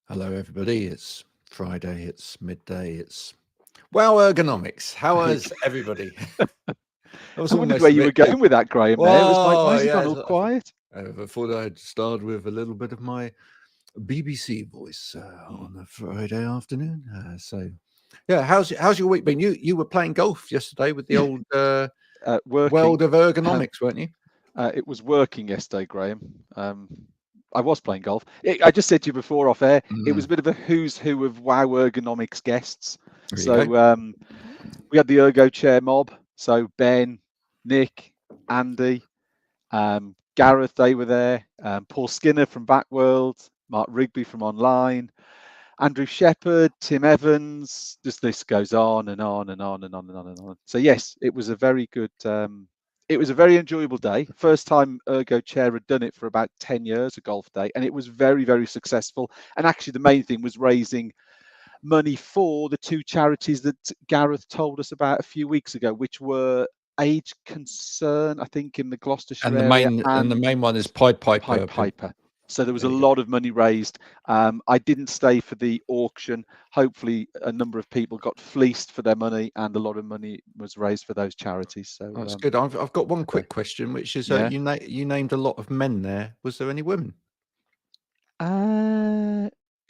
Hello, everybody. It's Friday. It's midday. It's Ergonomics. How is everybody? That was I wondered where almost a you were bit. going with that, Graham. There, it was like, why Well, has he yeah. gone all quiet? I thought I'd start with a little bit of my BBC voice on a Friday afternoon. Yeah. How's your week been? You were playing golf yesterday with the old Working. world of ergonomics, weren't you? It was working yesterday, Graham. I was playing golf. I just said to you before off air, it was a bit of a who's who of Wow Ergonomics guests. There you go. We had the Ergo Chair mob. So Ben, Nick, Andy, Gareth, they were there. Paul Skinner from Backworld, Mark Rigby from Online, Andrew Shepherd, Tim Evans. Just this goes on and on and on and on and on and on. So yes, it was a very good. It was a very enjoyable day. First time Ergo Chair had done it for about 10 years, a golf day, and it was very, very successful. And actually, the main thing was raising money for the two charities that Gareth told us about a few weeks ago, which were Age Concern, I think, in the Gloucestershire And the area, main one is Pied Piper. Piper. So there was a lot of money raised. I didn't stay for the auction. Hopefully, a number of people got fleeced for their money, and a lot of money was raised for those charities. So that's good. I've got one quick question, which is yeah. you named a lot of men there. Was there any women?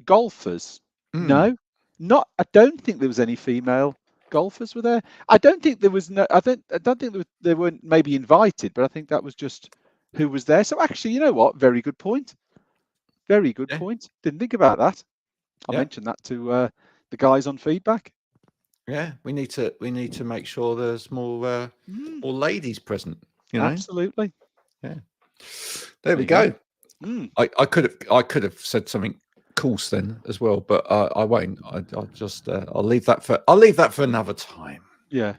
Golfers? No, not. I don't think there was any female golfers were there. I don't think there was no. I don't think they weren't maybe invited, but I think that was just who was there. So actually, you know what? Very good point. Very good point. Didn't think about that. I'll mention that to the guys on feedback. Yeah, we need to make sure there's more ladies present. You know? Absolutely. Yeah. There we go. I could have said something coarse then as well, but I won't. I'll leave that for another time. Yeah.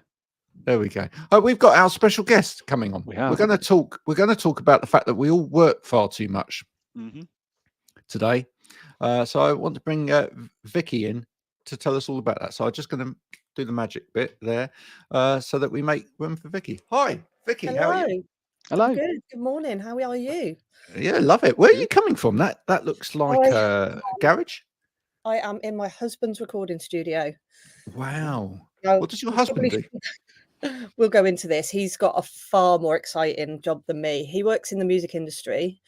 There we go. We've got our special guest coming on. We're going to talk about the fact that we all work far too much today. So I want to bring Viki in to tell us all about that. So I'm just going to do the magic bit there so that we make room for Viki. Hi, Viki. Hello. How are you? Hello. Good. Good morning. How are you? Yeah, love it. Where are you coming from? That looks like a garage. I am in my husband's recording studio. Wow. What does your husband do? We'll go into this. He's got a far more exciting job than me. He works in the music industry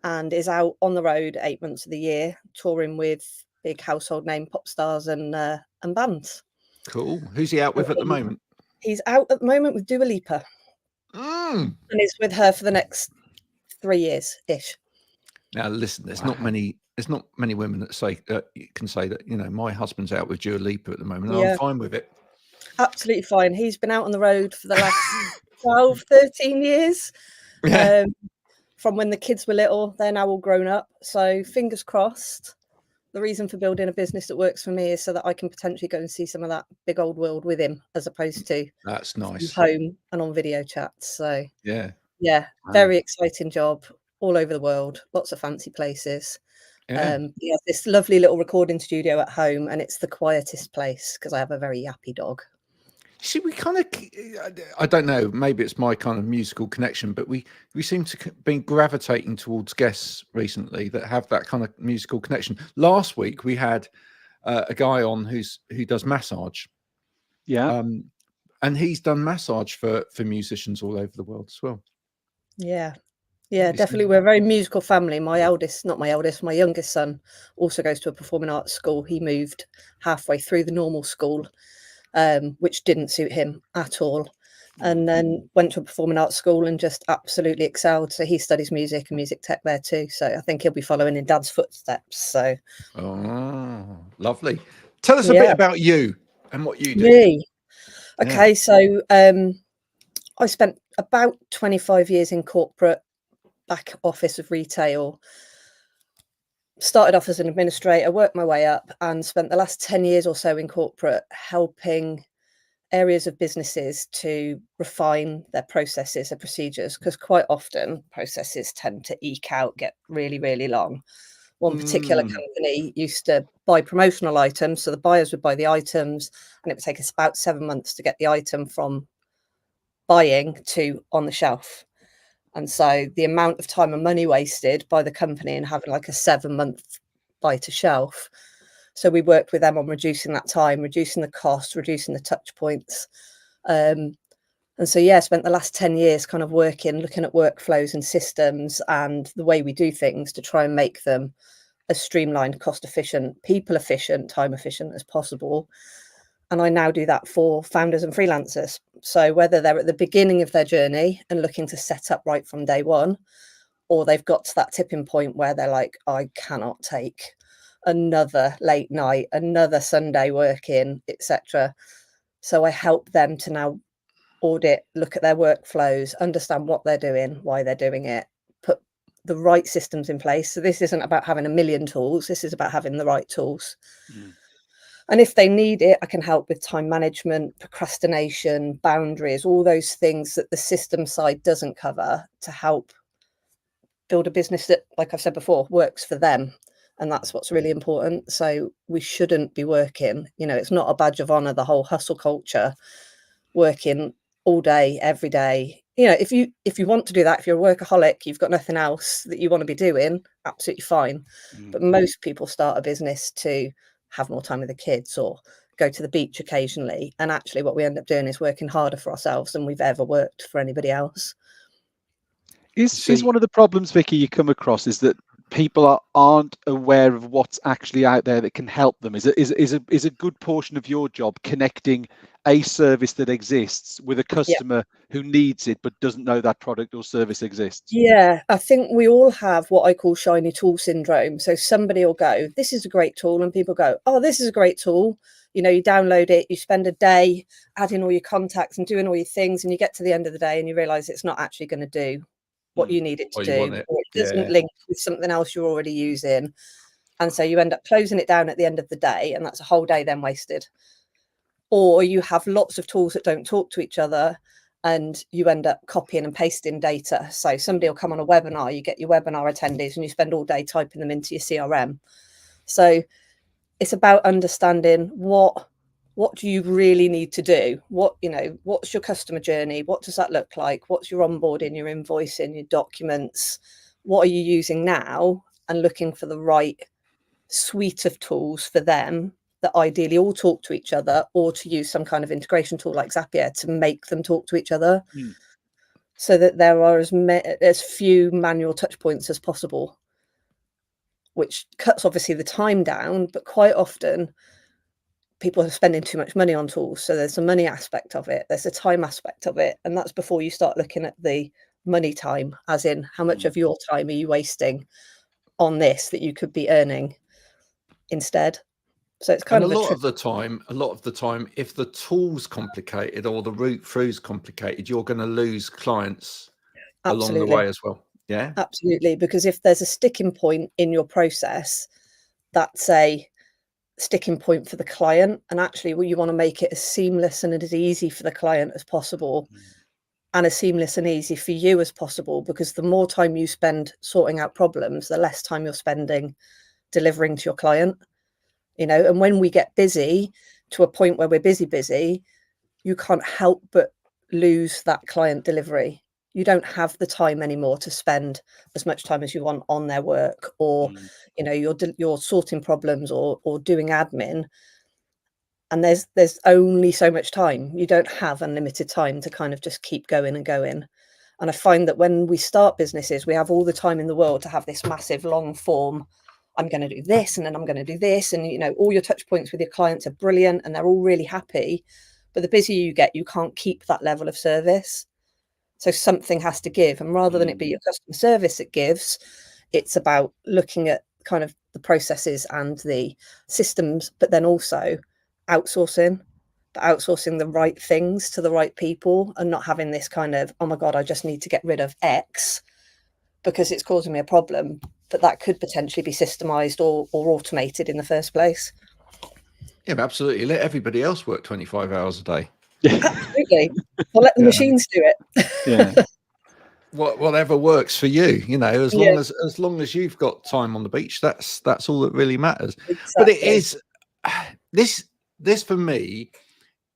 and is out on the road 8 months of the year, touring with big household name pop stars and bands. Cool. Who's he out with at the moment? He's out at the moment with Dua Lipa. And he's with her for the next 3 years ish. Now listen, there's not many women that can say that, you know, my husband's out with Dua Lipa at the moment. And I'm fine with it. Absolutely fine. He's been out on the road for the last 12, 13 years. From when the kids were little. They're now all grown up. So fingers crossed. The reason for building a business that works for me is so that I can potentially go and see some of that big old world with him, as opposed to that's nice home and on video chats. So yeah, very exciting job all over the world, lots of fancy places. He has this lovely little recording studio at home, and it's the quietest place because I have a very yappy dog. See, we kind of, I don't know, maybe it's my kind of musical connection, but we seem to be gravitating towards guests recently that have that kind of musical connection. Last week we had a guy on who does massage. Yeah. And he's done massage for musicians all over the world as well. Yeah, definitely. We're a very musical family. My youngest son also goes to a performing arts school. He moved halfway through the normal school, which didn't suit him at all, and then went to a performing arts school and just absolutely excelled. So he studies music and music tech there too. So I think he'll be following in Dad's footsteps. So, lovely. Tell us a bit about you and what you do. Me. Okay, so I spent about 25 years in corporate back office of retail. Started off as an administrator, worked my way up, and spent the last 10 years or so in corporate helping areas of businesses to refine their processes and procedures, because quite often processes tend to eke out, get really, really long. One particular company used to buy promotional items, so the buyers would buy the items, and it would take us about 7 months to get the item from buying to on the shelf. And so the amount of time and money wasted by the company and having like a 7-month buy to shelf. So we worked with them on reducing that time, reducing the costs, reducing the touch points. And so, yeah, I spent the last 10 years kind of looking at workflows and systems and the way we do things to try and make them as streamlined, cost efficient, people efficient, time efficient as possible. And I now do that for founders and freelancers. So whether they're at the beginning of their journey and looking to set up right from day one, or they've got to that tipping point where they're like, I cannot take another late night, another Sunday working, etc. So I help them to now audit, look at their workflows, understand what they're doing, why they're doing it, put the right systems in place. So this isn't about having a million tools. This is about having the right tools. And if they need it, I can help with time management, procrastination, boundaries, all those things that the system side doesn't cover to help build a business that, like I've said before, works for them. And that's what's really important. So we shouldn't be working, it's not a badge of honor, the whole hustle culture, working all day, every day. If you want to do that, if you're a workaholic, you've got nothing else that you want to be doing, absolutely fine. But most people start a business to have more time with the kids or go to the beach occasionally. And actually what we end up doing is working harder for ourselves than we've ever worked for anybody else. Is one of the problems, Viki, you come across is that people aren't aware of what's actually out there that can help them? Is a good portion of your job connecting a service that exists with a customer who needs it but doesn't know that product or service exists? Yeah, I think we all have what I call shiny tool syndrome. So somebody will go, this is a great tool, and people go, oh, this is a great tool. You download it, you spend a day adding all your contacts and doing all your things, and you get to the end of the day and you realize it's not actually going to do what you need it to do, or it doesn't link with something else you're already using. And so you end up closing it down at the end of the day, and that's a whole day then wasted. Or you have lots of tools that don't talk to each other, and you end up copying and pasting data. So somebody will come on a webinar, you get your webinar attendees, and you spend all day typing them into your CRM. So it's about understanding what do you really need to do? What's your customer journey? What does that look like? What's your onboarding, your invoicing, your documents? What are you using now? And looking for the right suite of tools for them that ideally all talk to each other, or to use some kind of integration tool like Zapier to make them talk to each other, so that there are as few manual touch points as possible, which cuts obviously the time down, but quite often people are spending too much money on tools. So there's a money aspect of it, there's a time aspect of it, and that's before you start looking at the money time, as in how much of your time are you wasting on this that you could be earning instead. So it's kind of a lot of the time, if the tool's complicated or the route through is complicated, you're going to lose clients along the way as well. Yeah, absolutely. Because if there's a sticking point in your process, that's a sticking point for the client, and actually you want to make it as seamless and as easy for the client as possible, and as seamless and easy for you as possible, because the more time you spend sorting out problems, the less time you're spending delivering to your client. And when we get busy to a point where we're busy, you can't help but lose that client delivery. You don't have the time anymore to spend as much time as you want on their work, or you're sorting problems or doing admin, and there's only so much time. You don't have unlimited time to kind of just keep going and going. And I find that when we start businesses, we have all the time in the world to have this massive long form, I'm going to do this, and then I'm going to do this, and all your touch points with your clients are brilliant and they're all really happy, but the busier you get, you can't keep that level of service. So something has to give, and rather than it be your customer service that gives, it's about looking at kind of the processes and the systems, but then also outsourcing the right things to the right people, and not having this kind of, oh my God, I just need to get rid of X because it's causing me a problem, but that could potentially be systemized or automated in the first place. Yeah, absolutely. Let everybody else work 25 hours a day. Absolutely. Or let the machines do it. Yeah. Whatever works for you, as long as you've got time on the beach, that's all that really matters. Exactly. But it is this for me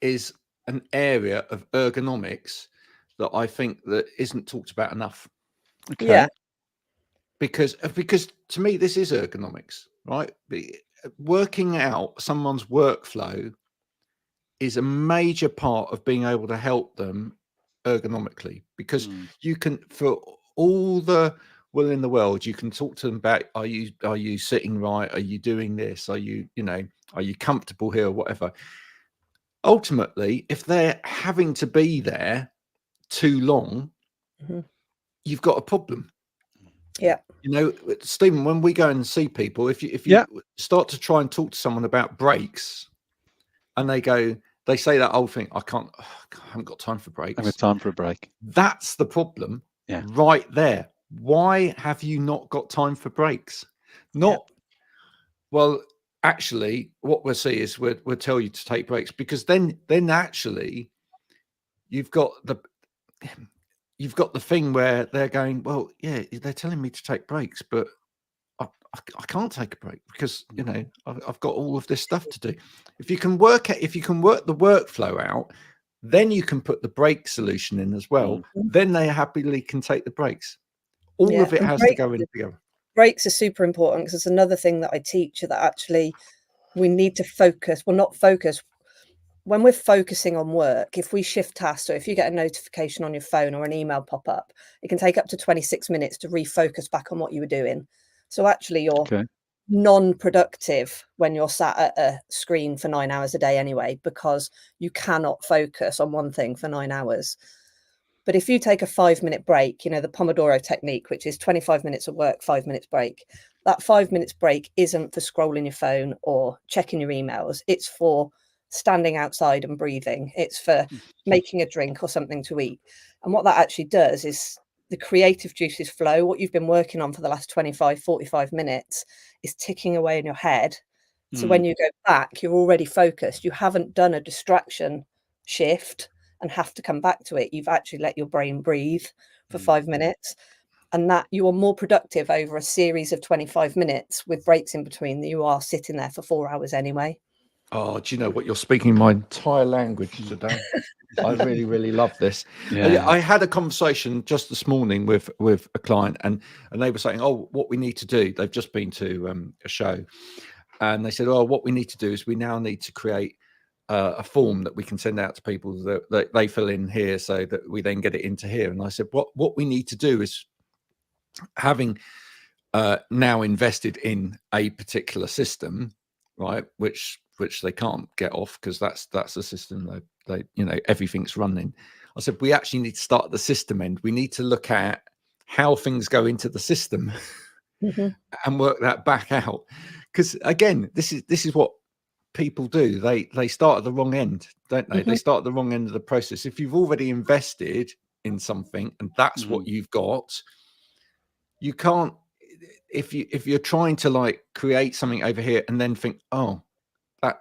is an area of ergonomics that I think that isn't talked about enough. Okay. Yeah. Because to me this is ergonomics, right? Working out someone's workflow is a major part of being able to help them ergonomically, because you can, for all the will in the world, you can talk to them about, are you sitting right? Are you doing this? Are you comfortable here or whatever? Ultimately, if they're having to be there too long, you've got a problem. Yeah. Stephen, when we go and see people, if you start to try and talk to someone about breaks, and they say that old thing, I haven't got time for breaks. I haven't got time for a break. That's the problem right there. Why have you not got time for breaks? Well, actually, what we'll see is we'll tell you to take breaks, because then actually you've got the thing where they're going, well, yeah, they're telling me to take breaks, but I can't take a break because I've got all of this stuff to do. If you can work the workflow out, then you can put the break solution in as well. Then they happily can take the breaks. All of it has to go in together. Breaks are super important, because it's another thing that I teach, that actually we need to focus. Well, not focus. When we're focusing on work, if we shift tasks, or if you get a notification on your phone or an email pop up, it can take up to 26 minutes to refocus back on what you were doing. So actually you're non-productive when you're sat at a screen for 9 hours a day anyway, because you cannot focus on one thing for 9 hours. But if you take a 5-minute break, the Pomodoro technique, which is 25 minutes of work, 5 minutes break, that 5 minutes break isn't for scrolling your phone or checking your emails. It's for standing outside and breathing. It's for making a drink or something to eat. And what that actually does is the creative juices flow. What you've been working on for the last 25, 45 minutes is ticking away in your head. So when you go back, you're already focused. You haven't done a distraction shift and have to come back to it. You've actually let your brain breathe for 5 minutes, and that you are more productive over a series of 25 minutes with breaks in between than you are sitting there for 4 hours anyway. Oh, do you know what? You're speaking my entire language today. I really, really love this. Yeah. I had a conversation just this morning with a client, and they were saying, oh, what we need to do, they've just been to a show, and they said, oh, what we need to do is we now need to create a form that we can send out to people that they fill in here, so that we then get it into here. And I said, what we need to do is, having now invested in a particular system, right, which they can't get off, because that's a system they everything's running. I said, we actually need to start at the system end. We need to look at how things go into the system and work that back out, because again, this is what people do. They start at the wrong end, don't they? They start at the wrong end of the process. If you've already invested in something and that's what you've got, you can't, if you're trying to create something over here and then think, oh,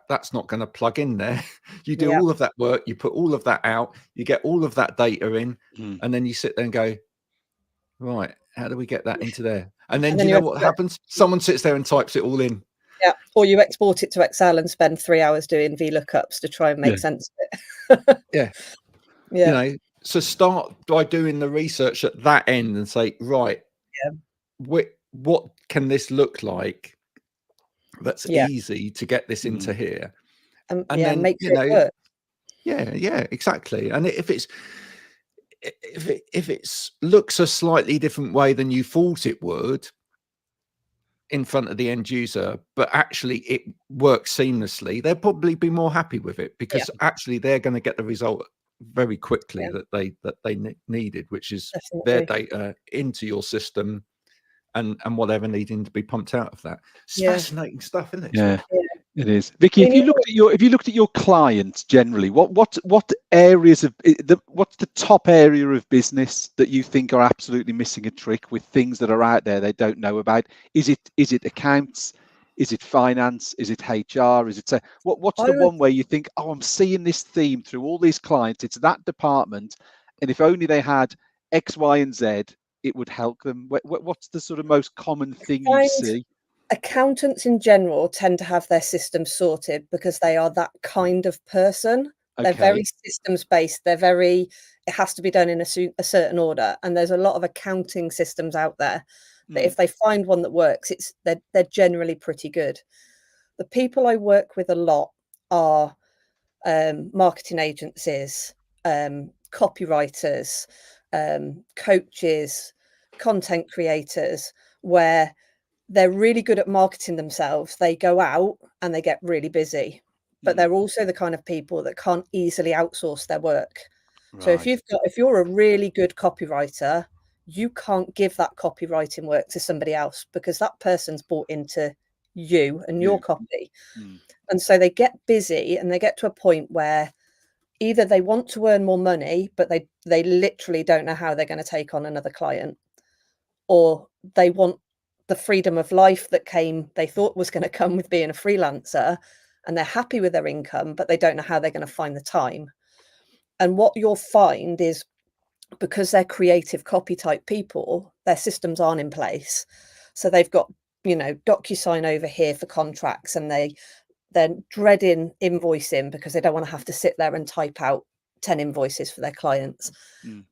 that's not going to plug in there. You do all of that work, you put all of that out, you get all of that data in, and then you sit there and go, right, how do we get that into there? And then do you know what happens? Someone sits there and types it all in. Yeah, or you export it to Excel and spend 3 hours doing VLOOKUPs to try and make sense of it. Yeah. So start by doing the research at that end and say, right, what can this look like that's easy to get this into here? And then make sure it works. Yeah, exactly. And if it looks a slightly different way than you thought it would in front of the end user, but actually it works seamlessly, they'll probably be more happy with it, because actually they're going to get the result very quickly that they needed, which is their data into your system and whatever needing to be pumped out of that. It's fascinating stuff, isn't it? Yeah. It is. Viki, if you looked at your clients generally, what areas of what's the top area of business that you think are absolutely missing a trick with things that are out there they don't know about? Is it accounts? Is it finance? Is it HR? Is it what's the one where you think, oh, I'm seeing this theme through all these clients? It's that department, and if only they had X, Y, and Z, it would help them. What's the sort of most common thing you see? Accountants in general tend to have their systems sorted because they are that kind of person. They're very systems based. It has to be done in a certain order. And there's a lot of accounting systems out there that if they find one that works, they're generally pretty good. The people I work with a lot are marketing agencies, copywriters, coaches, content creators, where they're really good at marketing themselves. They go out and they get really busy, but they're also the kind of people that can't easily outsource their work. Right. So if you're a really good copywriter, you can't give that copywriting work to somebody else because that person's bought into you and your copy. And so they get busy and they get to a point where either they want to earn more money, but they literally don't know how they're going to take on another client, or they want the freedom of life that they thought was going to come with being a freelancer, and they're happy with their income, but they don't know how they're going to find the time. And what you'll find is, because they're creative copy type people, their systems aren't in place. So they've got, DocuSign over here for contracts, and they're dreading invoicing because they don't want to have to sit there and type out 10 invoices for their clients.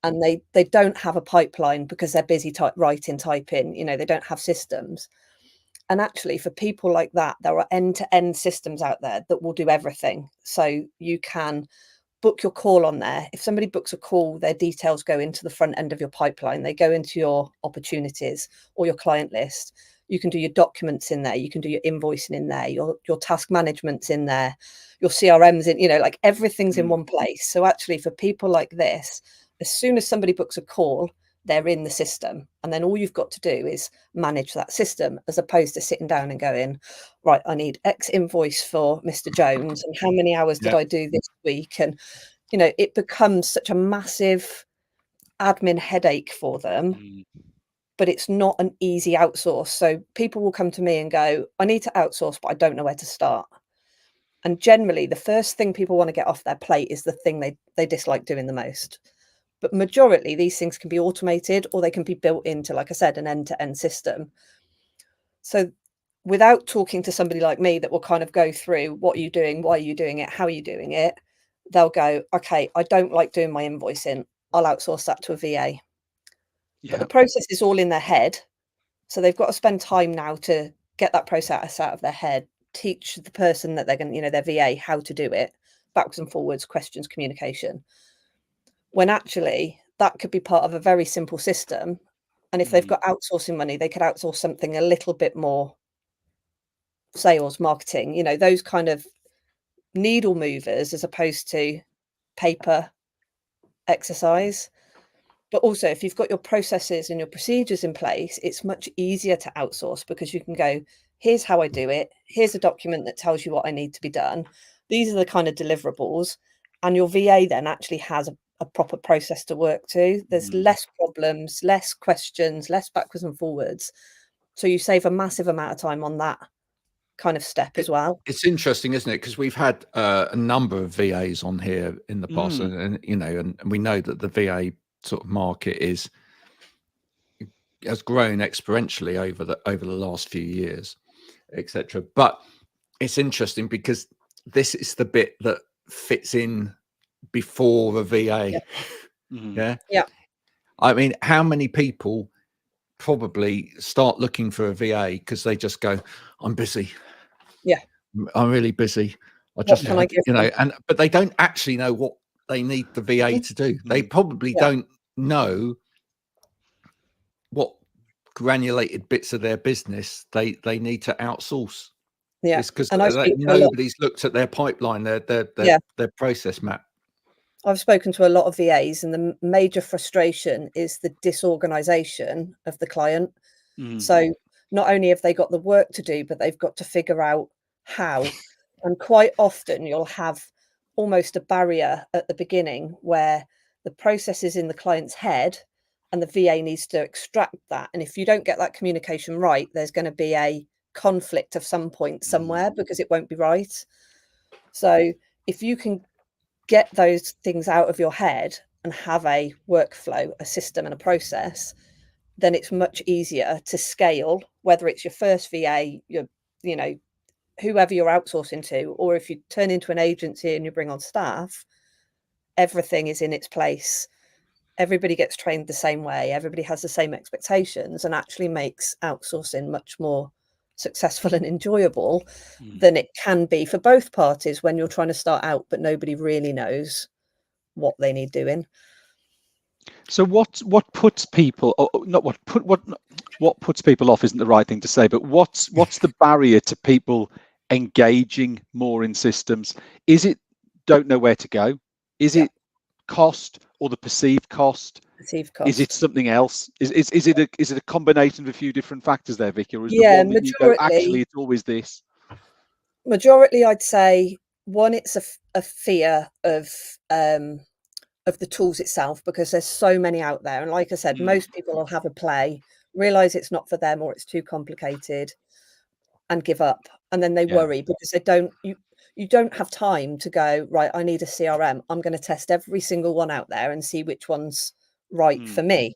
And they don't have a pipeline because they're busy typing, they don't have systems. And actually, for people like that, there are end-to-end systems out there that will do everything. So you can book your call on there. If somebody books a call, their details go into the front end of your pipeline. They go into your opportunities or your client list. You can do your documents in there. You can do your invoicing in there. Your task management's in there. Your CRM's in, like everything's in one place. So actually, for people like this, as soon as somebody books a call, they're in the system. And then all you've got to do is manage that system, as opposed to sitting down and going, right, I need X invoice for Mr. Jones. And how many hours did I do this week? And, it becomes such a massive admin headache for them. But it's not an easy outsource. So people will come to me and go, I need to outsource, but I don't know where to start. And generally, the first thing people want to get off their plate is the thing they dislike doing the most. But majority, these things can be automated, or they can be built into, like I said, an end-to-end system. So without talking to somebody like me that will kind of go through, what are you doing? Why are you doing it? How are you doing it? They'll go, okay, I don't like doing my invoicing. I'll outsource that to a VA. But the process is all in their head. So they've got to spend time now to get that process out of their head, teach the person that they're going to, their VA, how to do it, backwards and forwards, questions, communication. When actually that could be part of a very simple system. And if they've got outsourcing money, they could outsource something a little bit more sales, marketing, those kind of needle movers, as opposed to paper exercise. But also, if you've got your processes and your procedures in place, it's much easier to outsource, because you can go, here's how I do it. Here's a document that tells you what I need to be done. These are the kind of deliverables. And your VA then actually has a proper process to work to. There's less problems, less questions, less backwards and forwards. So you save a massive amount of time on that kind of step as well. It's interesting, isn't it? Because we've had a number of VAs on here in the past, and we know that the VA sort of market has grown exponentially over the last few years, etc. But it's interesting because this is the bit that fits in before a VA. Yeah. I mean, how many people probably start looking for a VA because they just go, I'm busy. Yeah. I'm really busy. But they don't actually know what they need the VA to do. They probably don't know what granulated bits of their business they need to outsource. Yeah, it's because nobody's looked at their pipeline, their process map. I've spoken to a lot of VAs, and the major frustration is the disorganization of the client. So not only have they got the work to do, but they've got to figure out how. And quite often you'll have almost a barrier at the beginning where the process is in the client's head and the VA needs to extract that. And if you don't get that communication right, there's going to be a conflict of some point somewhere, because it won't be right. So if you can get those things out of your head and have a workflow, a system and a process, then it's much easier to scale, whether it's your first VA, whoever you're outsourcing to, or if you turn into an agency and you bring on staff, everything is in its place everybody gets trained the same way, everybody has the same expectations, and actually makes outsourcing much more successful and enjoyable than it can be for both parties when you're trying to start out, but nobody really knows what they need doing. So what puts people, what puts people off isn't the right thing to say, but what's the barrier to people engaging more in systems? Is it don't know where to go? Is it cost, or the perceived cost? Perceived cost. Is it something else? Is it a combination of a few different factors there, Viki, or is the one that you go, actually it's always this? Majority, I'd say, one, it's a fear of the tools itself, because there's so many out there, and like I said, most people will have a play, realize it's not for them or it's too complicated, and give up, and then they worry because they don't. You don't have time to go, right, I need a CRM. I'm going to test every single one out there and see which one's right for me.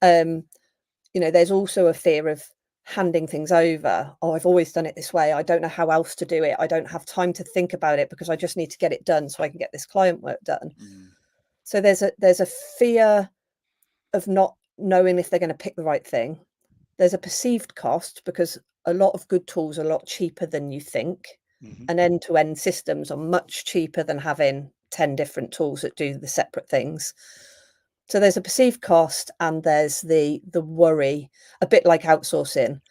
There's also a fear of handing things over. Oh, I've always done it this way. I don't know how else to do it. I don't have time to think about it because I just need to get it done so I can get this client work done. So there's a fear of not knowing if they're going to pick the right thing. There's a perceived cost because a lot of good tools are a lot cheaper than you think. And end-to-end systems are much cheaper than having 10 different tools that do the separate things. So there's a perceived cost, and there's the worry, a bit like outsourcing.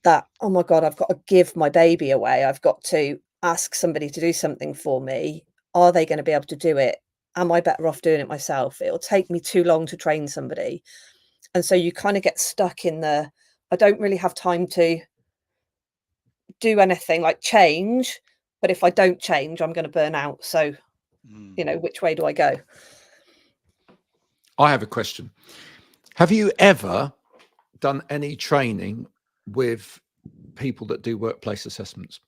That, oh my God, I've got to give my baby away. I've got to ask somebody to do something for me. Are they going to be able to do it? Am I better off doing it myself? It'll take me too long to train somebody. And so you kind of get stuck in I don't really have time to do anything, like change, but if I don't change, I'm going to burn out. So, which way do I go? I have a question. Have you ever done any training with people that do workplace assessments?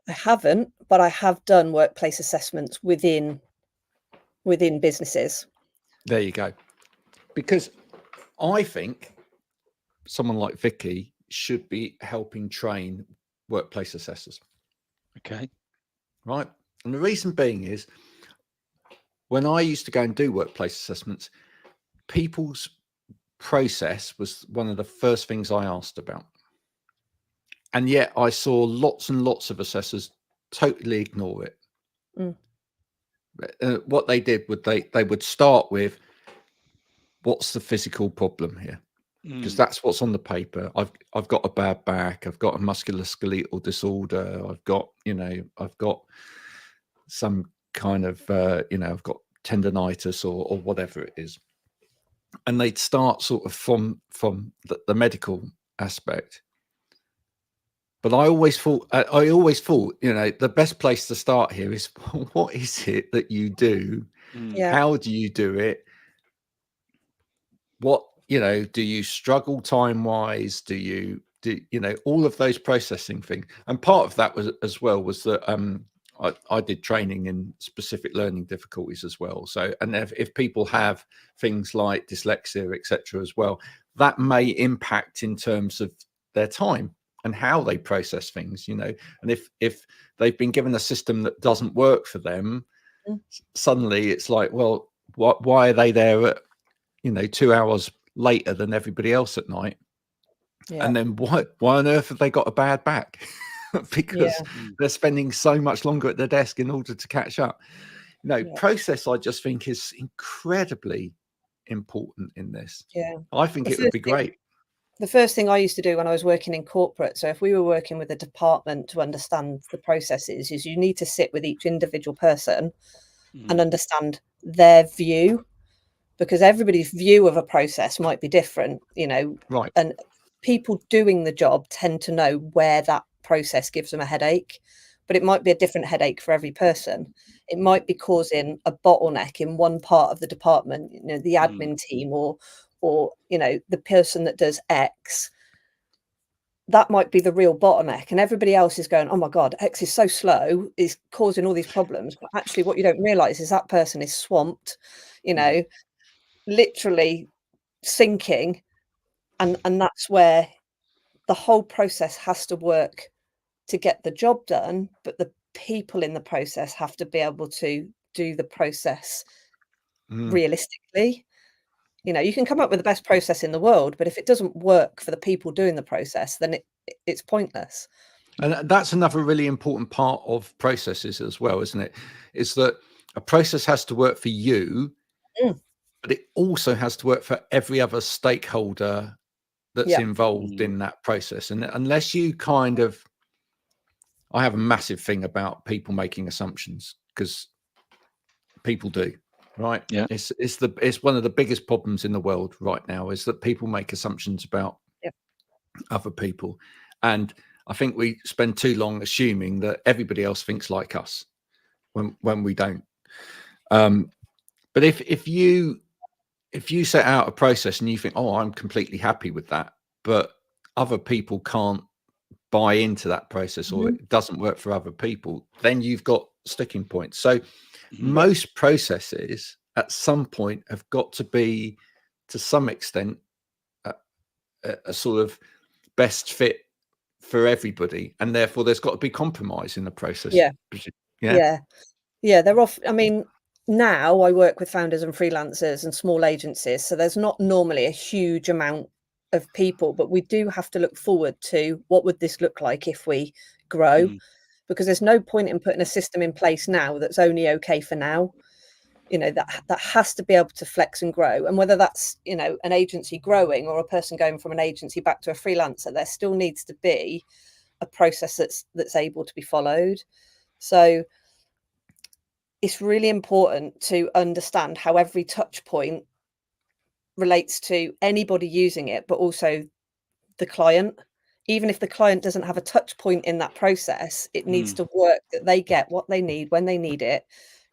I haven't, but I have done workplace assessments within businesses. There you go. Because I think someone like Viki should be helping train workplace assessors. Okay. Right. And the reason being is, when I used to go and do workplace assessments, people's process was one of the first things I asked about. And yet I saw lots and lots of assessors totally ignore it. What they did would they would start with, what's the physical problem here? Because that's what's on the paper. I've got a bad back. I've got a musculoskeletal disorder. I've got some kind of, I've got tendonitis or whatever it is. And they'd start sort of from the medical aspect. But I always thought, the best place to start here is, what is it that you do? How do you do it? What, do you struggle time-wise? Do you all of those processing things? And part of that was that I did training in specific learning difficulties as well. So, and if people have things like dyslexia, etc., as well, that may impact in terms of their time and how they process things, and if they've been given a system that doesn't work for them, suddenly it's like, well, why are they there at 2 hours later than everybody else at night? And then why on earth have they got a bad back? Because they're spending so much longer at their desk in order to catch up. Process, I just think, is incredibly important in this. I think it would be great. The first thing I used to do when I was working in corporate, so if we were working with a department to understand the processes, is you need to sit with each individual person and understand their view, because everybody's view of a process might be different, Right. And people doing the job tend to know where that process gives them a headache, but it might be a different headache for every person. It might be causing a bottleneck in one part of the department, the admin team or the person that does X. That might be the real bottleneck, and everybody else is going, oh my God, X is so slow, is causing all these problems. But actually what you don't realize is that person is swamped, literally sinking, and that's where the whole process has to work to get the job done, but the people in the process have to be able to do the process realistically. You know, you can come up with the best process in the world, but if it doesn't work for the people doing the process, then it's pointless. And that's another really important part of processes as well, isn't it? Is that a process has to work for you, but it also has to work for every other stakeholder that's involved in that process. And unless you kind of, I have a massive thing about people making assumptions, because people do, right? Yeah. It's one of the biggest problems in the world right now, is that people make assumptions about other people. And I think we spend too long assuming that everybody else thinks like us when we don't. But if you set out a process and you think, oh, I'm completely happy with that, but other people can't buy into that process, or it doesn't work for other people, then you've got sticking points. So most processes at some point have got to be, to some extent, a sort of best fit for everybody, and therefore there's got to be compromise in the process. They're off. I mean, now I work with founders and freelancers and small agencies, so there's not normally a huge amount of people, but we do have to look forward to what would this look like if we grow, because there's no point in putting a system in place now that's only okay for now. You know, that has to be able to flex and grow. And whether that's, you know, an agency growing or a person going from an agency back to a freelancer, there still needs to be a process that's able to be followed. So it's really important to understand how every touch point relates to anybody using it, but also the client. Even if the client doesn't have a touch point in that process, it needs to work that they get what they need when they need it.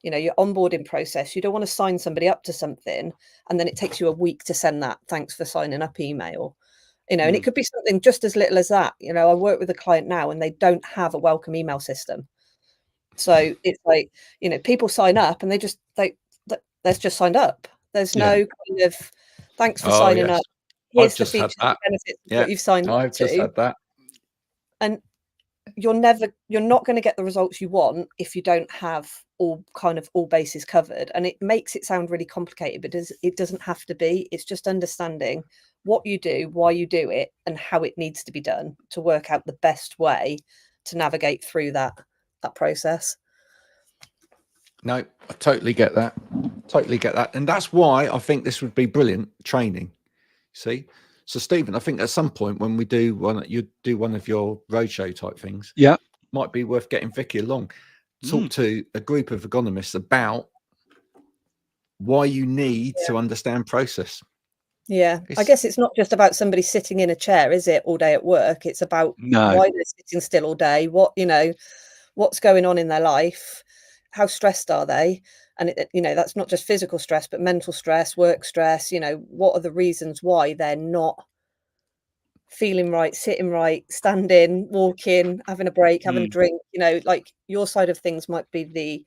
You know, your onboarding process, you don't want to sign somebody up to something and then it takes you a week to send that thanks for signing up email. You know, and it could be something just as little as that. You know, I work with a client now and they don't have a welcome email system. So it's like, you know, people sign up and they're just signed up. There's no kind of thanks for signing up. Here's the features and benefits of what you've signed up to. I've just had that. And you're not going to get the results you want if you don't have all bases covered. And it makes it sound really complicated, but it doesn't have to be. It's just understanding what you do, why you do it, and how it needs to be done to work out the best way to navigate through that process. No, I totally get that. And that's why I think this would be brilliant training. See? So Stephen, I think at some point when we do one of your roadshow type things, might be worth getting Viki along, talk to a group of ergonomists about why you need to understand process. I guess it's not just about somebody sitting in a chair, is it, all day at work? It's about why they're sitting still all day, what's going on in their life, how stressed are they? And that's not just physical stress, but mental stress, work stress. You know, what are the reasons why they're not feeling right, sitting right, standing, walking, having a break, having a drink? You know, like your side of things might be the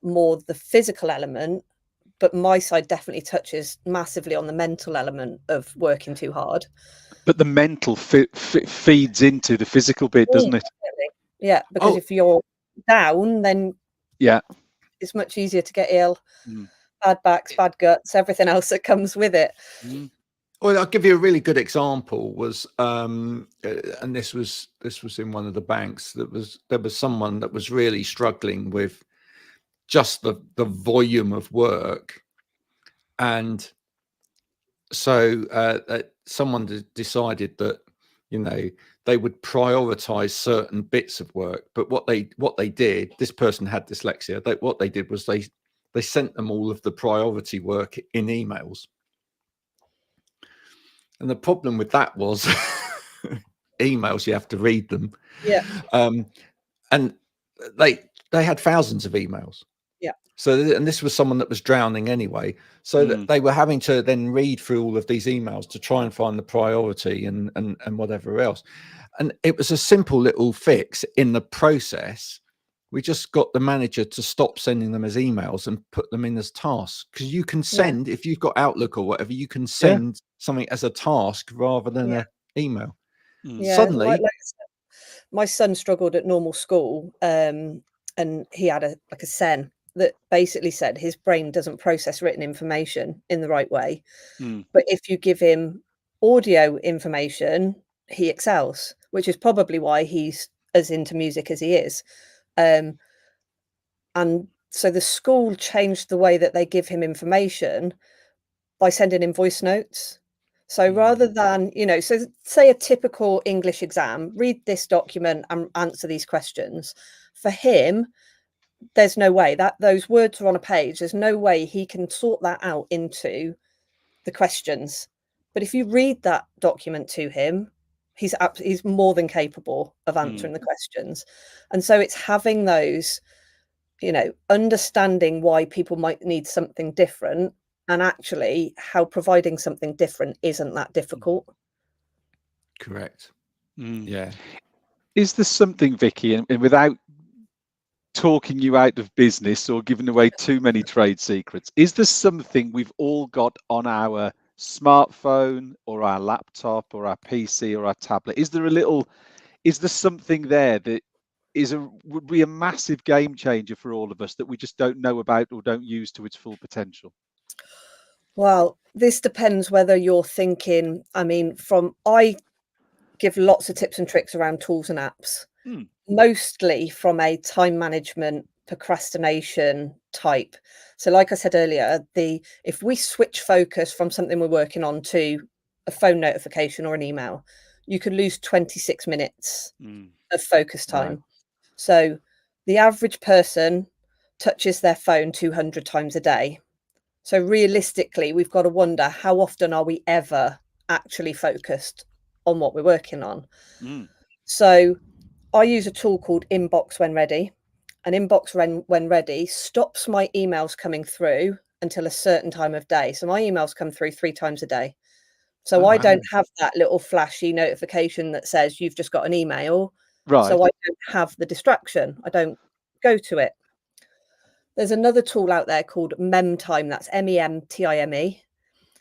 more the physical element, but my side definitely touches massively on the mental element of working too hard. But the mental feeds into the physical bit, doesn't it? Yeah, because if you're down, then it's much easier to get ill. Bad backs, bad guts, everything else that comes with it. Well, I'll give you a really good example. Was and this was in one of the banks. There was someone that was really struggling with just the volume of work, and so someone decided that, you know, they would prioritize certain bits of work. But what they did, this person had dyslexia. What they did was they sent them all of the priority work in emails. And the problem with that was emails, you have to read them. And they had thousands of emails. So, and this was someone that was drowning anyway. So that they were having to then read through all of these emails to try and find the priority and whatever else. And it was a simple little fix in the process. We just got the manager to stop sending them as emails and put them in as tasks. Because you can send, if you've got Outlook or whatever, you can send something as a task rather than an email. Suddenly, my son struggled at normal school, and he had a SEN, that basically said his brain doesn't process written information in the right way. But if you give him audio information, he excels, which is probably why he's as into music as he is. And so the school changed the way that they give him information by sending him voice notes. So rather than, so say a typical English exam, read this document and answer these questions. For him, there's no way that those words are on a page. There's no way he can sort that out into the questions. But if you read that document to him, he's more than capable of answering the questions. And so it's having those, understanding why people might need something different, and actually how providing something different isn't that difficult. Correct. Yeah. Is there something, Viki, and without talking you out of business or giving away too many trade secrets, is there something we've all got on our smartphone or our laptop or our PC or our tablet? Is there something there that would be a massive game changer for all of us that we just don't know about or don't use to its full potential? Well, this depends whether you're thinking, I give lots of tips and tricks around tools and apps, mostly from a time management, procrastination type. So like I said earlier, if we switch focus from something we're working on to a phone notification or an email, you could lose 26 minutes of focus time. Right. So the average person touches their phone 200 times a day. So realistically, we've got to wonder, how often are we ever actually focused on what we're working on? So I use a tool called Inbox When Ready. And Inbox When Ready stops my emails coming through until a certain time of day. So my emails come through 3 times a day. So I don't have that little flashy notification that says you've just got an email. Right. So I don't have the distraction. I don't go to it. There's another tool out there called MemTime. That's MEMTIME.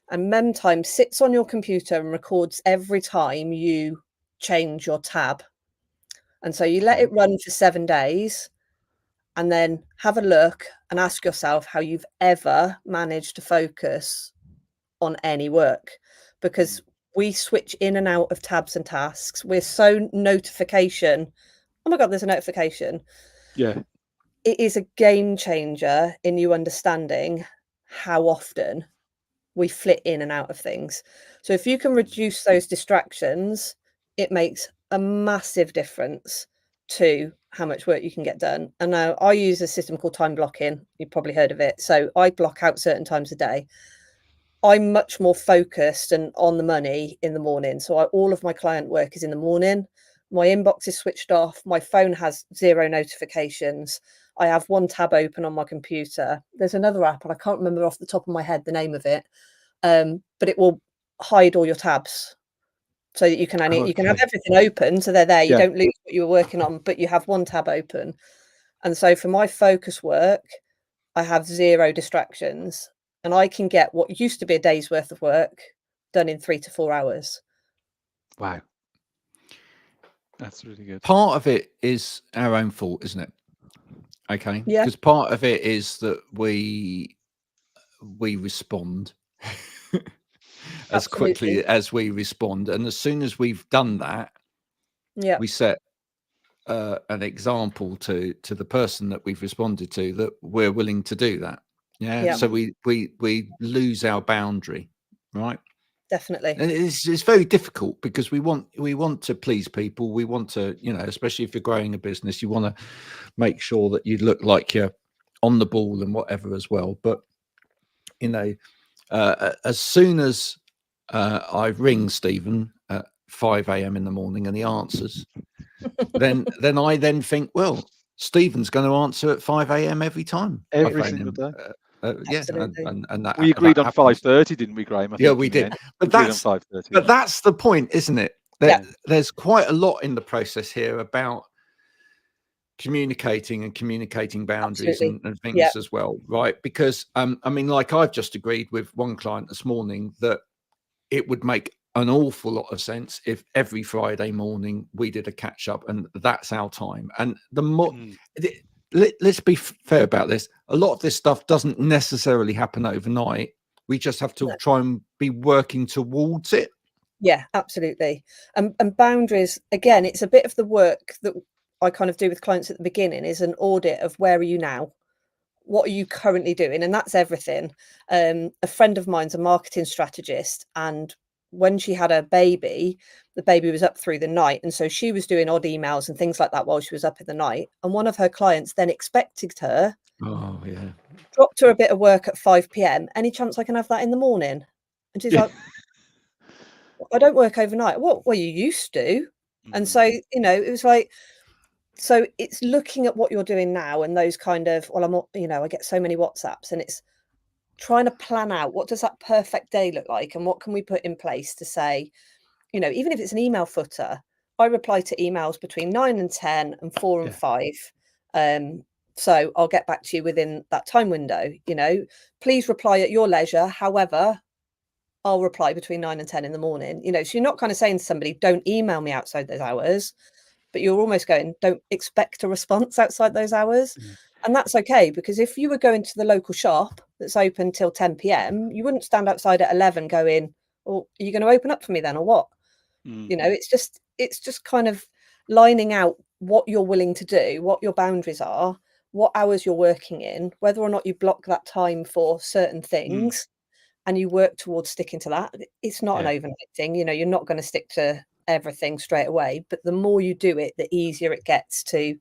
And MemTime sits on your computer and records every time you change your tab. And so you let it run for 7 days and then have a look and ask yourself how you've ever managed to focus on any work. Because we switch in and out of tabs and tasks. We're so notification. Oh my God, there's a notification. Yeah. It is a game changer in you understanding how often we flit in and out of things. So if you can reduce those distractions, it makes a massive difference to how much work you can get done. And now I use a system called time blocking. You've probably heard of it. So I block out certain times a day. I'm much more focused and on the money in the morning. So all of my client work is in the morning. My inbox is switched off. My phone has 0 notifications. I have 1 tab open on my computer. There's another app, and I can't remember off the top of my head the name of it, but it will hide all your tabs so that you can you can have everything open, so they're there. You don't lose what you were working on, but you have 1 tab open. And so for my focus work, I have 0 distractions, and I can get what used to be a day's worth of work done in 3 to 4 hours. Wow. That's really good. Part of it is our own fault, isn't it? Okay. Yeah. Because part of it is that we respond as quickly as we respond. And as soon as we've done that, we set an example to the person that we've responded to that we're willing to do that. Yeah. So we lose our boundary, right? Definitely. And it's very difficult because we want to please people. We want to, especially if you're growing a business, you want to make sure that you look like you're on the ball and whatever as well. But, as soon as I ring Stephen at 5 a.m. in the morning and he answers, then I think, well, Stephen's going to answer at 5 a.m. every time. Every single day. Yeah, and that, we agreed on 5:30, didn't we, Graham? Yeah, we did. But that's the point, isn't it? There's quite a lot in the process here about communicating boundaries and things as well, right? Because like I've just agreed with one client this morning that it would make an awful lot of sense if every Friday morning we did a catch up, and that's our time. And the more let's be fair about this. a lot of this stuff doesn't necessarily happen overnight. We just have to try and be working towards it. Yeah, absolutely. And boundaries, again, it's a bit of the work that I kind of do with clients at the beginning, is an audit of where are you now? What are you currently doing? And that's everything. A friend of mine's a marketing strategist, and when she had her baby, the baby was up through the night. And so she was doing odd emails and things like that while she was up in the night. And one of her clients then expected her, dropped her a bit of work at 5 p.m. Any chance I can have that in the morning? And she's like, I don't work overnight. What? Well, you used to. And so, it was like, so it's looking at what you're doing now and those kind of, well, I get so many WhatsApps, and it's trying to plan out, what does that perfect day look like, and what can we put in place to say, even if it's an email footer, I reply to emails between 9 and 10 and 4 and 5. So I'll get back to you within that time window. Please reply at your leisure. However, I'll reply between 9 and 10 in the morning. So you're not kind of saying to somebody, don't email me outside those hours, but you're almost going, don't expect a response outside those hours. And that's okay, because if you were going to the local shop that's open till 10 p.m, you wouldn't stand outside at 11 going, well, are you going to open up for me then, or what? It's just kind of lining out what you're willing to do, what your boundaries are, what hours you're working in, whether or not you block that time for certain things, and you work towards sticking to that. It's not an overnight thing. You're not going to stick to everything straight away, but the more you do it, the easier it gets to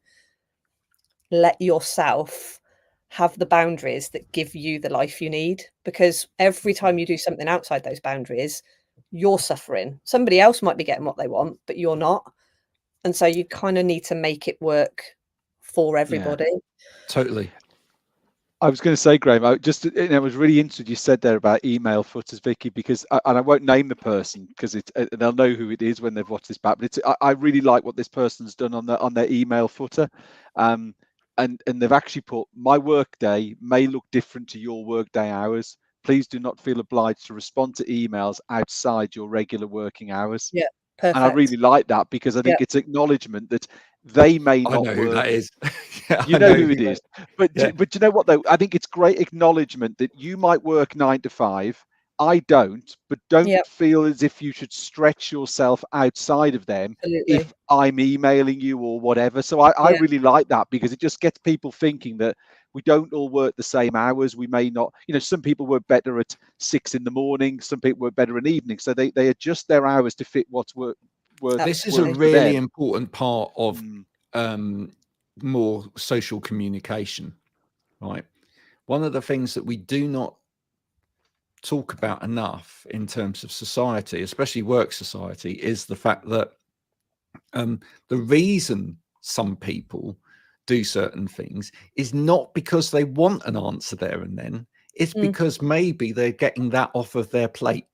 let yourself have the boundaries that give you the life you need. Because every time you do something outside those boundaries, you're suffering. Somebody else might be getting what they want, but you're not. And so you kind of need to make it for everybody. Totally. I was going to say, Graham, I was really interested you said there about email footers, Viki, because and I won't name the person because they'll know who it is when they've watched this back. But I really like what this person's done on their email footer, and they've actually put, my workday may look different to your workday hours. Please do not feel obliged to respond to emails outside your regular working hours. Yeah, perfect. And I really like that, because I think it's acknowledgement that they may not know work. Who that is. You know who it is. But you know what, though? I think it's great acknowledgement that you might work 9 to 5. I don't, but don't feel as if you should stretch yourself outside of them. Absolutely. If I'm emailing you or whatever. So I really like that, because it just gets people thinking that we don't all work the same hours. We may not, some people work better at 6 in the morning. Some people work better in the evening. So they adjust their hours to fit what's work. This is a really important part of more social communication, right? One of the things that we do not talk about enough in terms of society, especially work society, is the fact that the reason some people do certain things is not because they want an answer there and then. It's because maybe they're getting that off of their plate,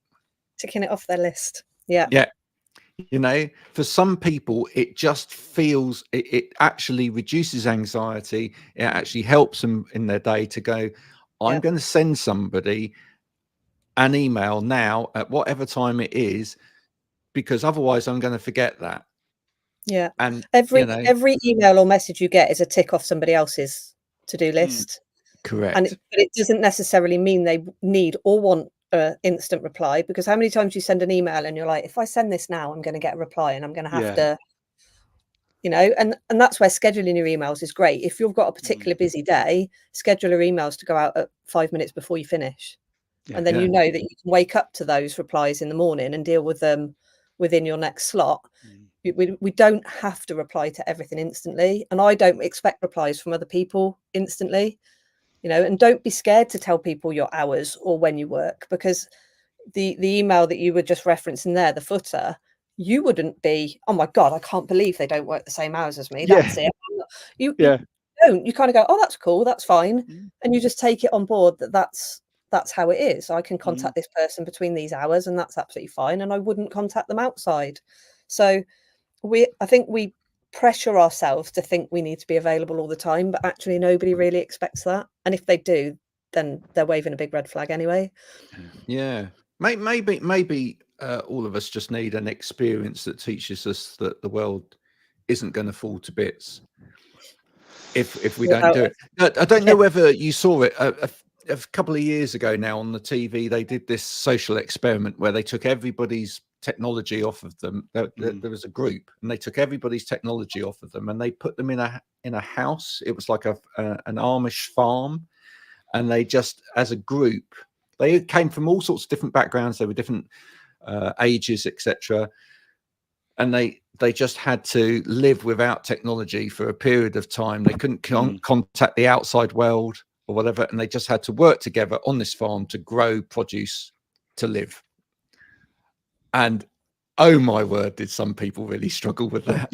ticking it off their list. Yeah. For some people, it just feels, it actually reduces anxiety. It actually helps them in their day to go, I'm going to send somebody an email now at whatever time it is, because otherwise I'm going to forget that. Yeah. And every email or message you get is a tick off somebody else's to-do list. Correct. But it doesn't necessarily mean they need or want an instant reply, because how many times you send an email and you're like, if I send this now, I'm going to get a reply and I'm going to have to, and that's where scheduling your emails is great. If you've got a particular busy day, schedule your emails to go out at 5 minutes before you finish. And then you know that you can wake up to those replies in the morning and deal with them within your next slot. We don't have to reply to everything instantly. And I don't expect replies from other people instantly. And don't be scared to tell people your hours or when you work, because the email that you were just referencing there, the footer, you wouldn't be, oh my God, I can't believe they don't work the same hours as me. That's it. You don't. You kind of go, oh, that's cool. That's fine. And you just take it on board that's how it is. I can contact this person between these hours, and that's absolutely fine. And I wouldn't contact them outside. So I think we pressure ourselves to think we need to be available all the time, but actually nobody really expects that. And if they do, then they're waving a big red flag anyway. Yeah. Maybe all of us just need an experience that teaches us that the world isn't going to fall to bits. if we don't do it. I don't know whether you saw it a couple of years ago now on the TV. They did this social experiment where they took everybody's technology off of them. There was a group, and they took everybody's technology off of them, and they put them in a house. It was like an Amish farm, and they just, as a group, they came from all sorts of different backgrounds. They were different ages, etc. And they just had to live without technology for a period of time. They couldn't contact the outside world or whatever, and they just had to work together on this farm to grow produce to live. And oh my word, did some people really struggle with that.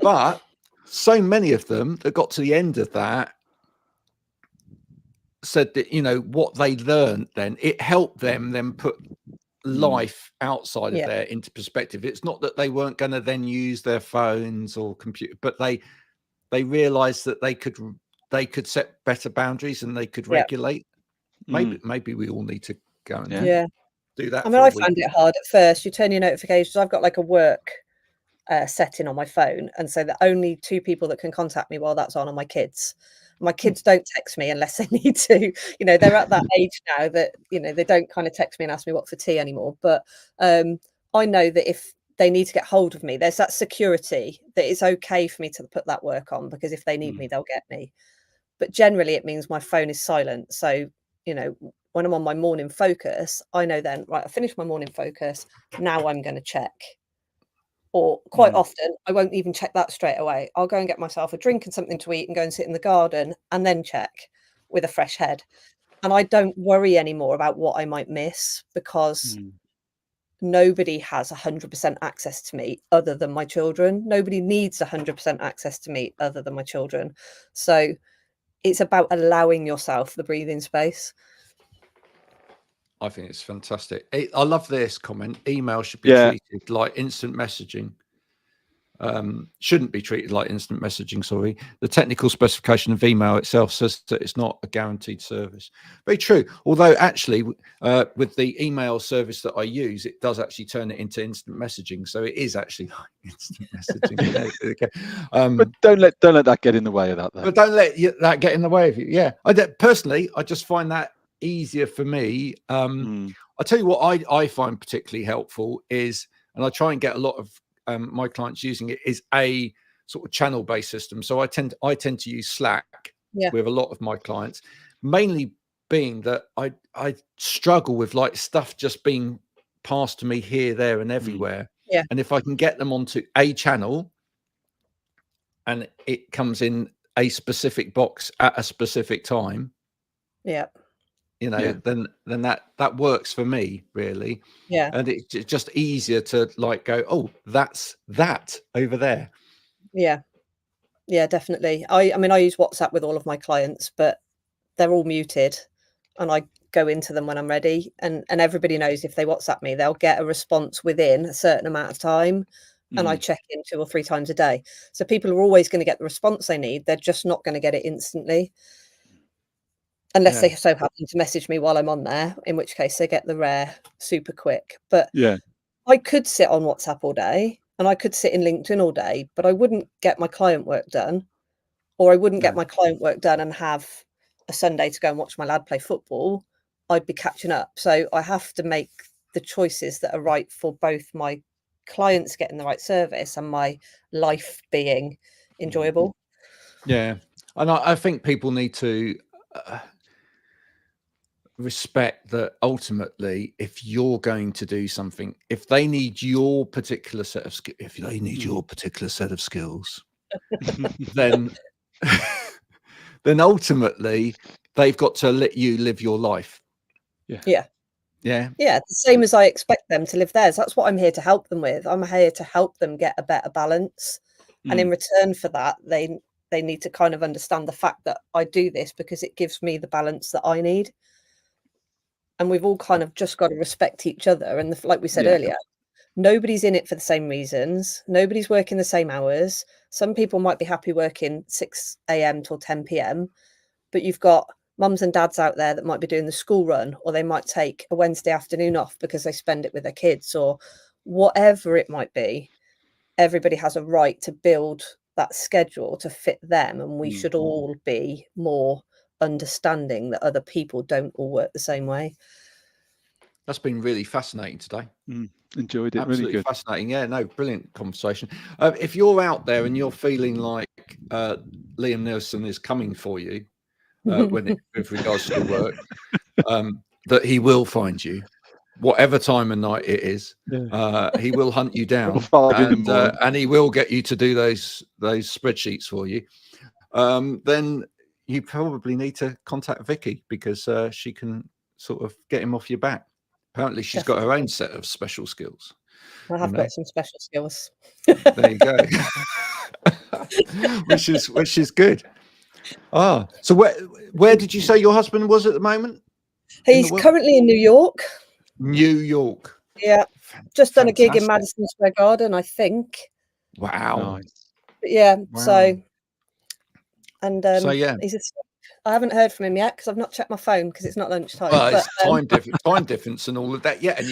But so many of them that got to the end of that said that, you know, what they learned then, it helped them then put life outside of there into perspective. It's not that they weren't going to then use their phones or computer, but they realized that they could set better boundaries and they could regulate. Maybe we all need to go and do that. I mean, I found it hard at first. You turn your notifications. I've got like a work setting on my phone, and so the only 2 people that can contact me while that's on are my kids. My kids don't text me unless they need to. You know, they're at that age now that, you know, they don't kind of text me and ask me what for tea anymore. But I know that if they need to get hold of me, there's that security that it's okay for me to put that work on, because if they need me, they'll get me. But generally it means my phone is silent. So, you know, when I'm on my morning focus, I know then, right, I finished my morning focus. Now I'm going to check. Or quite often, I won't even check that straight away. I'll go and get myself a drink and something to eat and go and sit in the garden and then check with a fresh head. And I don't worry anymore about what I might miss, because nobody has 100% access to me other than my children. Nobody needs 100% access to me other than my children. So it's about allowing yourself the breathing space. I think it's fantastic. I love this comment. Email should be treated like instant messaging. Shouldn't be treated like instant messaging, sorry. The technical specification of email itself says that it's not a guaranteed service. Very true. Although actually, with the email service that I use, it does actually turn it into instant messaging. So it is actually like instant messaging. But don't let that get in the way of that, though. But don't let that get in the way of you. Yeah. Personally, I just find that easier for me. I'll tell you what I find particularly helpful is, and I try and get a lot of my clients using it, is a sort of channel based system. So I tend to use Slack with a lot of my clients, mainly being that I struggle with like stuff just being passed to me here, there and everywhere. And if I can get them onto a channel and it comes in a specific box at a specific time, you know, then that works for me, really. And it's just easier to like go, oh, that's that over there. Definitely. I mean, I use WhatsApp with all of my clients, but they're all muted, and I go into them when I'm ready, and everybody knows if they WhatsApp me, they'll get a response within a certain amount of time, and I check in 2 or 3 times a day. So people are always going to get the response they need. They're just not going to get it instantly. Unless they so happen to message me while I'm on there, in which case they get the rare super quick. But I could sit on WhatsApp all day, and I could sit in LinkedIn all day, but I wouldn't get my client work done, or I wouldn't get my client work done and have a Sunday to go and watch my lad play football. I'd be catching up. So I have to make the choices that are right for both my clients getting the right service and my life being enjoyable. Yeah. And I think people need to respect that ultimately, if you're going to do something, if they need your particular set of skills, then then ultimately they've got to let you live your life. The same as I expect them to live theirs. That's what I'm here to help them with. I'm here to help them get a better balance, and in return for that, they need to kind of understand the fact that I do this because it gives me the balance that I need. And we've all kind of just got to respect each other. And like we said earlier, nobody's in it for the same reasons. Nobody's working the same hours. Some people might be happy working 6 a.m. till 10 p.m. But you've got mums and dads out there that might be doing the school run, or they might take a Wednesday afternoon off because they spend it with their kids, or whatever it might be. Everybody has a right to build that schedule to fit them, and we should all be more understanding that other people don't all work the same way. That's been really fascinating today. Enjoyed it. Absolutely really good. Fascinating. Yeah, no, brilliant conversation. If you're out there and you're feeling like Liam Nielsen is coming for you with regards to work, that he will find you, whatever time of night it is. He will hunt you down, and he will get you to do those spreadsheets for you. Then you probably need to contact Viki, because she can sort of get him off your back. Apparently, she's got her own set of special skills. I have got some special skills. There you go. which is good. So where did you say your husband was at the moment? He's currently in New York. New York. Yeah, just done a gig in Madison Square Garden, I think. Wow. Nice. But yeah, wow. so yeah, I haven't heard from him yet because I've not checked my phone because it's not lunchtime. Well, it's time difference and all of that. Yeah, and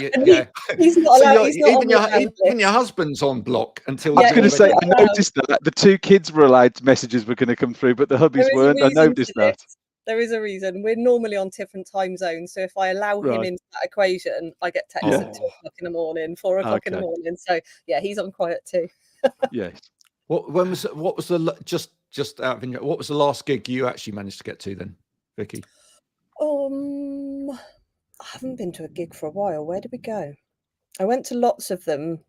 he's not allowed. Even your husband's on block until. I was going to say, I noticed that the 2 kids were allowed messages were going to come through, but the hubbies weren't. I noticed that. There is a reason. We're normally on different time zones, so if I allow him into that equation, I get texts at 2 o'clock in the morning, 4 o'clock in the morning. So yeah, he's on quiet too. Yes. What was the just out of interest, what was the last gig you actually managed to get to then, Viki? I haven't been to a gig for a while. Where did we go? I went to lots of them.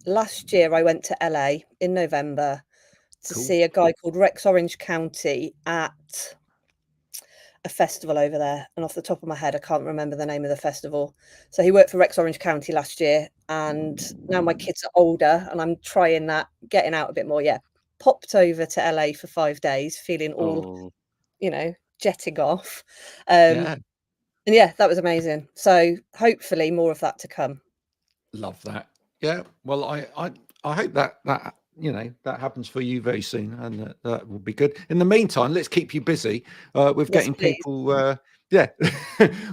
Last year I went to LA in November to see a guy called Rex Orange County at a festival over there, and off the top of my head I can't remember the name of the festival. So he worked for Rex Orange County last year, and now my kids are older and I'm trying that, getting out a bit more. Popped over to LA for 5 days, feeling all jetting off, and that was amazing. So hopefully more of that to come. Love that. Well, I hope that that happens for you very soon, and that will be good. In the meantime, let's keep you busy with getting people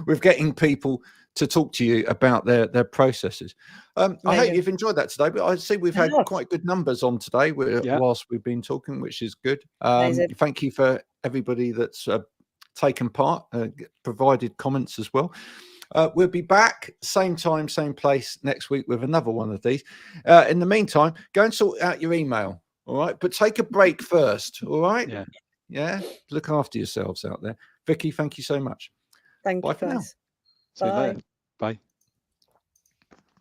with getting people to talk to you about their processes. I hope you've enjoyed that today, but I see we've had quite good numbers on today whilst we've been talking, which is good. Thank you for everybody that's taken part, provided comments as well. We'll be back same time, same place next week with another one of these. In the meantime, go and sort out your email, all right? But take a break first, all right? Yeah. Look after yourselves out there. Viki, thank you so much. Thank you, for now. Bye. Bye.